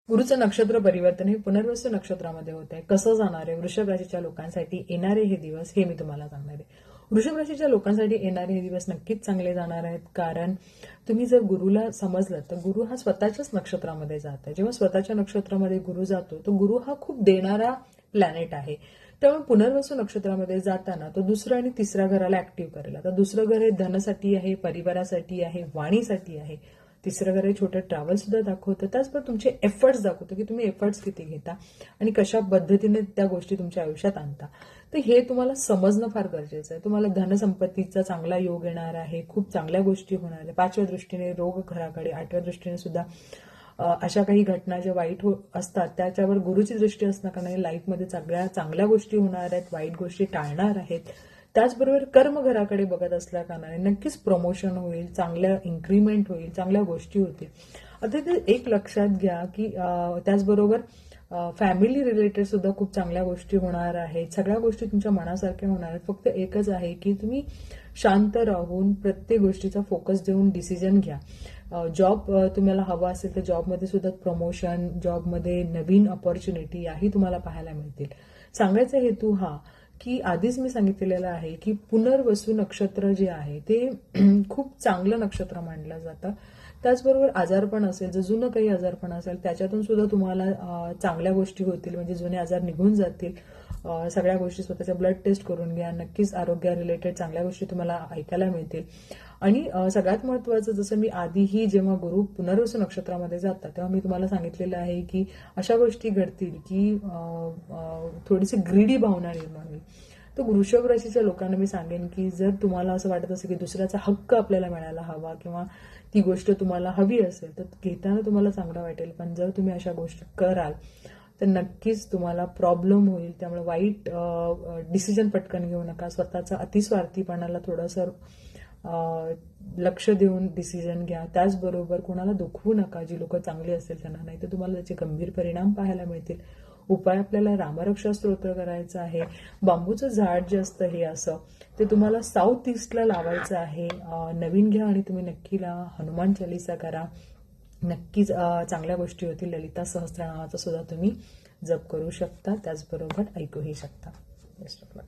गुरुचं नक्षत्र परिवर्तन हे पुनर्वसू नक्षत्रामध्ये होत आहे. कसं जाणार आहे वृषभ राशीच्या लोकांसाठी येणारे हे दिवस हे मी तुम्हाला सांगणार आहे. वृषभ राशीच्या लोकांसाठी येणारे हे दिवस नक्कीच चांगले जाणार आहेत. कारण तुम्ही जर गुरुला समजलं तर गुरु हा स्वतःच्याच नक्षत्रामध्ये जात आहे. जेव्हा स्वतःच्या नक्षत्रामध्ये गुरु जातो तो गुरु हा खूप देणारा प्लॅनेट आहे. त्यामुळे पुनर्वसू नक्षत्रामध्ये जाताना तो दुसरं आणि तिसऱ्या घराला ऍक्टिव्ह करेल. आता दुसरं घर हे धनासाठी आहे, परिवारासाठी आहे, वाणीसाठी आहे. तिसरं घर हे छोटं ट्रॅव्हल सुद्धा दाखवतं. त्याचबरोबर तुमचे एफर्ट्स दाखवतं की तुम्ही एफर्ट्स किती घेता आणि कशा पद्धतीने त्या गोष्टी तुमच्या आयुष्यात आणता. तर हे तुम्हाला समजणं फार गरजेचं आहे. तुम्हाला धनसंपत्तीचा चांगला योग येणार आहे, खूप चांगल्या गोष्टी होणार आहे. 5व्या दृष्टीने रोग घराकडे, 8व्या दृष्टीने सुद्धा अशा काही घटना ज्या वाईट असतात त्याच्यावर गुरुची दृष्टी असणं कारण लाईफमध्ये सगळ्या चांगल्या गोष्टी होणार आहेत, वाईट गोष्टी टाळणार आहेत. त्याचबरोबर कर्म घराकडे बघत असल्या कारणाने नक्कीच प्रमोशन होईल, चांगल्या इन्क्रीमेंट होईल, चांगल्या गोष्टी होतील. आता ते एक लक्षात घ्या की त्याचबरोबर फॅमिली रिलेटेड सुद्धा खूप चांगल्या गोष्टी होणार आहेत. सगळ्या गोष्टी तुमच्या मनासारख्या होणार आहेत. फक्त एकच आहे की तुम्ही शांत राहून प्रत्येक गोष्टीचा फोकस देऊन डिसिजन घ्या. जॉब तुम्हाला हवा असेल तर जॉबमध्ये सुद्धा प्रमोशन, जॉबमध्ये नवीन ऑपॉर्च्युनिटी याही तुम्हाला पाहायला मिळतील. सांगायचा हेतू हा की आधीच मी सांगितलेलं आहे की पुनर्वसू नक्षत्र जे आहे ते खूप चांगलं नक्षत्र मानलं जातं. त्याचबरोबर आजारपण असेल, जर जुनं काही आजारपण असेल त्याच्यातून सुद्धा तुम्हाला चांगल्या गोष्टी होतील, म्हणजे जुने आजार निघून जातील. सगळ्या गोष्टी स्वतःच्या ब्लड टेस्ट करून घ्या. नक्कीच आरोग्या रिलेटेड चांगल्या गोष्टी तुम्हाला ऐकायला मिळतील. आणि सगळ्यात महत्वाचं, जसं मी आधीही जेव्हा गुरु पुनर्वसू नक्षत्रामध्ये जातात तेव्हा मी तुम्हाला सांगितलेलं आहे की अशा गोष्टी घडतील की थोडीशी ग्रीडी भावना निर्माण होईल. तर वृषभ राशीच्या लोकांना मी सांगेन की जर तुम्हाला असं वाटत असेल की दुसऱ्याचा हक्क आपल्याला मिळायला हवा किंवा ती गोष्ट तुम्हाला हवी असेल तर घेताना तुम्हाला चांगलं वाटेल. पण जर तुम्ही अशा गोष्टी कराल तर नक्कीच तुम्हाला प्रॉब्लेम होईल. त्यामुळे वाईट डिसिजन पटकन घेऊ नका. स्वतःचा अतिस्वार्थीपणाला थोडंसं लक्ष देऊन डिसिजन घ्या. त्याचबरोबर कोणाला दुखवू नका. जी लोक चांगली असतील त्यांना, नाही तर तुम्हाला त्याचे गंभीर परिणाम पाहायला मिळतील. उपाय आपल्याला रामरक्षा स्तोत्र करायचं आहे. बांबूचं झाड जे असतं हे असं ते तुम्हाला साऊथ ईस्टला लावायचं आहे. नवीन घ्या आणि तुम्ही नक्की हनुमान चालीसा करा. नक्कीच चांगल्या गोष्टी होतील. ललिता सहस्त्रनामाचा सुद्धा तुम्ही जप करू शकता, त्याचबरोबर ऐकूही शकता. Best of luck.